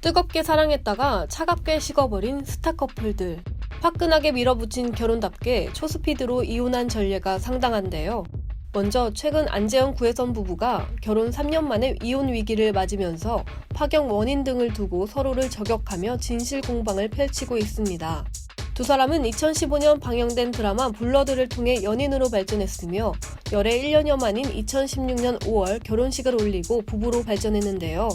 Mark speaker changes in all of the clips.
Speaker 1: 뜨겁게 사랑했다가 차갑게 식어버린 스타 커플들. 화끈하게 밀어붙인 결혼답게 초스피드로 이혼한 전례가 상당한데요. 먼저 최근 안재현 구혜선 부부가 결혼 3년 만에 이혼 위기를 맞으면서 파경 원인 등을 두고 서로를 저격하며 진실 공방을 펼치고 있습니다. 두 사람은 2015년 방영된 드라마 블러드를 통해 연인으로 발전했으며 열애 1년여 만인 2016년 5월 결혼식을 올리고 부부로 발전했는데요.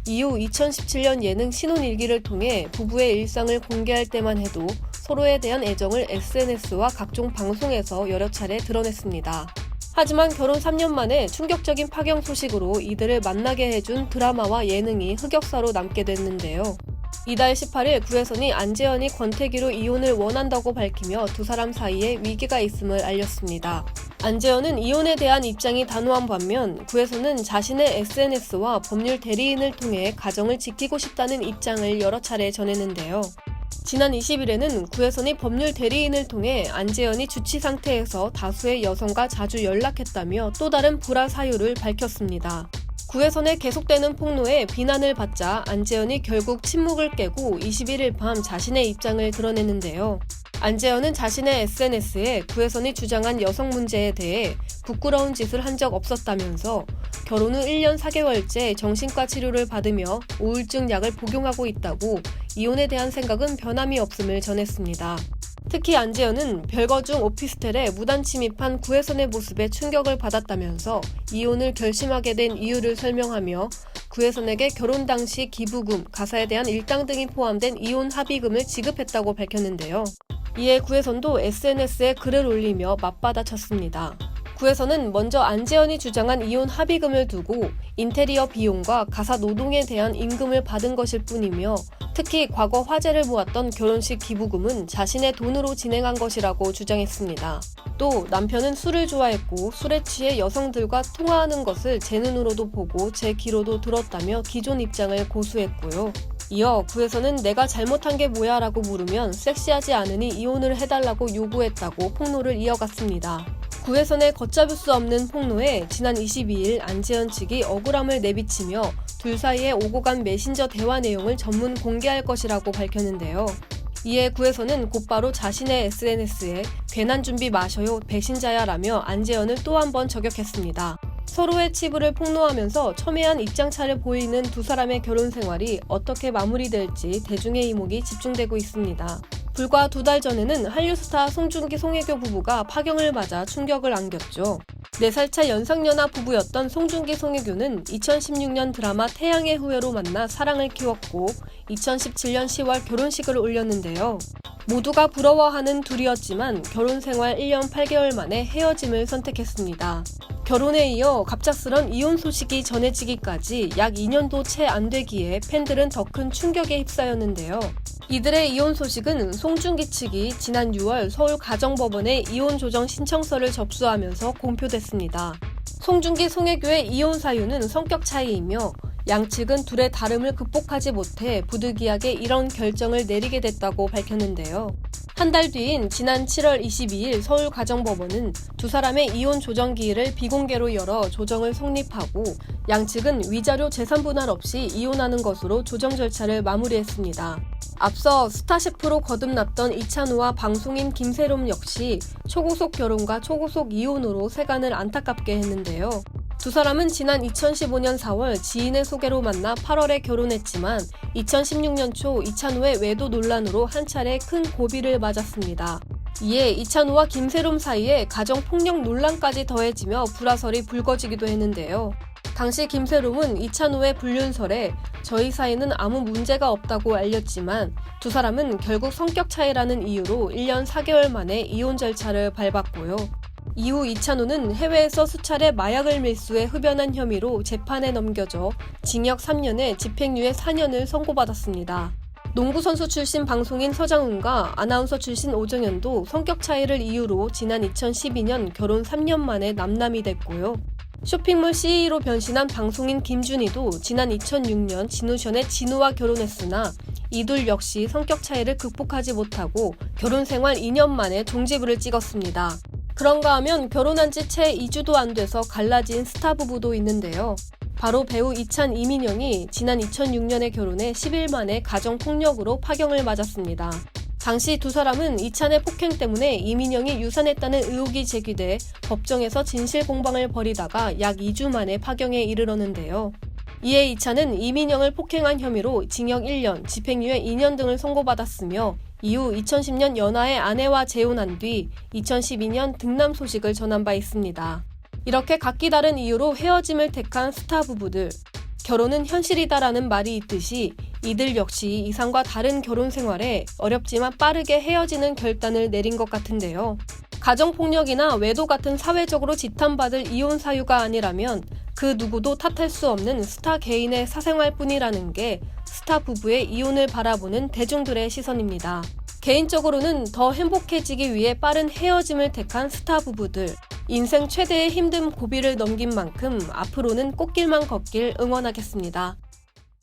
Speaker 1: 이후 2017년 예능 신혼일기를 통해 부부의 일상을 공개할 때만 해도 서로에 대한 애정을 SNS와 각종 방송에서 여러 차례 드러냈습니다. 하지만 결혼 3년 만에 충격적인 파경 소식으로 이들을 만나게 해준 드라마와 예능이 흑역사로 남게 됐는데요. 이달 18일 구혜선이 안재현이 권태기로 이혼을 원한다고 밝히며 두 사람 사이에 위기가 있음을 알렸습니다. 안재현은 이혼에 대한 입장이 단호한 반면 구혜선은 자신의 SNS와 법률 대리인을 통해 가정을 지키고 싶다는 입장을 여러 차례 전했는데요. 지난 20일에는 구혜선이 법률 대리인을 통해 안재현이 주치 상태에서 다수의 여성과 자주 연락했다며 또 다른 불화 사유를 밝혔습니다. 구혜선의 계속되는 폭로에 비난을 받자 안재현이 결국 침묵을 깨고 21일 밤 자신의 입장을 드러냈는데요. 안재현은 자신의 SNS에 구혜선이 주장한 여성 문제에 대해 부끄러운 짓을 한 적 없었다면서 결혼 후 1년 4개월째 정신과 치료를 받으며 우울증 약을 복용하고 있다고 이혼에 대한 생각은 변함이 없음을 전했습니다. 특히 안재현은 별거 중 오피스텔에 무단 침입한 구혜선의 모습에 충격을 받았다면서 이혼을 결심하게 된 이유를 설명하며 구혜선에게 결혼 당시 기부금, 가사에 대한 일당 등이 포함된 이혼 합의금을 지급했다고 밝혔는데요. 이에 구혜선도 SNS에 글을 올리며 맞받아쳤습니다. 구혜선은 먼저 안재현이 주장한 이혼 합의금을 두고 인테리어 비용과 가사 노동에 대한 임금을 받은 것일 뿐이며 특히 과거 화제를 모았던 결혼식 기부금은 자신의 돈으로 진행한 것이라고 주장했습니다. 또 남편은 술을 좋아했고 술에 취해 여성들과 통화하는 것을 제 눈으로도 보고 제 귀로도 들었다며 기존 입장을 고수했고요. 이어 구혜선은 내가 잘못한 게 뭐야 라고 물으면 섹시하지 않으니 이혼을 해달라고 요구했다고 폭로를 이어갔습니다. 구혜선의 걷잡을 수 없는 폭로에 지난 22일 안재현 측이 억울함을 내비치며 둘 사이에 오고 간 메신저 대화 내용을 전문 공개할 것이라고 밝혔는데요. 이에 구혜선은 곧바로 자신의 SNS에 괜한 준비 마셔요 배신자야 라며 안재현을 또 한 번 저격했습니다. 서로의 치부를 폭로하면서 첨예한 입장차를 보이는 두 사람의 결혼 생활이 어떻게 마무리될지 대중의 이목이 집중되고 있습니다. 불과 2달 전에는 한류 스타 송중기 송혜교 부부가 파경을 맞아 충격을 안겼죠. 4살 차 연상연하 부부였던 송중기 송혜교는 2016년 드라마 태양의 후예로 만나 사랑을 키웠고 2017년 10월 결혼식을 올렸는데요. 모두가 부러워하는 둘이었지만 결혼 생활 1년 8개월 만에 헤어짐을 선택했습니다. 결혼에 이어 갑작스런 이혼 소식이 전해지기까지 약 2년도 채 안 되기에 팬들은 더 큰 충격에 휩싸였는데요. 이들의 이혼 소식은 송중기 측이 지난 6월 서울가정법원에 이혼 조정 신청서를 접수하면서 공표됐습니다. 송중기 송혜교의 이혼 사유는 성격 차이이며 양측은 둘의 다름을 극복하지 못해 부득이하게 이런 결정을 내리게 됐다고 밝혔는데요. 한 달 뒤인 지난 7월 22일 서울가정법원은 두 사람의 이혼 조정 기일을 비공개로 열어 조정을 성립하고 양측은 위자료 재산 분할 없이 이혼하는 것으로 조정 절차를 마무리했습니다. 앞서 스타 셰프로 거듭났던 이찬우와 방송인 김세롬 역시 초고속 결혼과 초고속 이혼으로 세간을 안타깝게 했는데요. 두 사람은 지난 2015년 4월 지인의 소개로 만나 8월에 결혼했지만 2016년 초 이찬우의 외도 논란으로 한 차례 큰 고비를 맞았습니다. 이에 이찬우와 김세롬 사이에 가정폭력 논란까지 더해지며 불화설이 불거지기도 했는데요. 당시 김세롬은 이찬우의 불륜설에 저희 사이는 아무 문제가 없다고 알렸지만 두 사람은 결국 성격 차이라는 이유로 1년 4개월 만에 이혼 절차를 밟았고요. 이후 이찬우는 해외에서 수차례 마약을 밀수해 흡연한 혐의로 재판에 넘겨져 징역 3년에 집행유예 4년을 선고받았습니다. 농구선수 출신 방송인 서장훈과 아나운서 출신 오정연도 성격 차이를 이유로 지난 2012년 결혼 3년 만에 남남이 됐고요. 쇼핑몰 CEO로 변신한 방송인 김준희도 지난 2006년 진우션의 진우와 결혼했으나 이 둘 역시 성격 차이를 극복하지 못하고 결혼 생활 2년 만에 종지부를 찍었습니다. 그런가 하면 결혼한 지 채 2주도 안 돼서 갈라진 스타 부부도 있는데요. 바로 배우 이찬, 이민영이 지난 2006년에 결혼해 10일 만에 가정폭력으로 파경을 맞았습니다. 당시 두 사람은 이찬의 폭행 때문에 이민영이 유산했다는 의혹이 제기돼 법정에서 진실 공방을 벌이다가 약 2주 만에 파경에 이르렀는데요. 이에 이찬은 이민영을 폭행한 혐의로 징역 1년, 집행유예 2년 등을 선고받았으며 이후 2010년 연하의 아내와 재혼한 뒤 2012년 등남 소식을 전한 바 있습니다. 이렇게 각기 다른 이유로 헤어짐을 택한 스타 부부들. 결혼은 현실이다라는 말이 있듯이 이들 역시 이상과 다른 결혼 생활에 어렵지만 빠르게 헤어지는 결단을 내린 것 같은데요. 가정폭력이나 외도 같은 사회적으로 지탄받을 이혼 사유가 아니라면 그 누구도 탓할 수 없는 스타 개인의 사생활뿐이라는 게 스타 부부의 이혼을 바라보는 대중들의 시선입니다. 개인적으로는 더 행복해지기 위해 빠른 헤어짐을 택한 스타 부부들. 인생 최대의 힘든 고비를 넘긴 만큼 앞으로는 꽃길만 걷길 응원하겠습니다.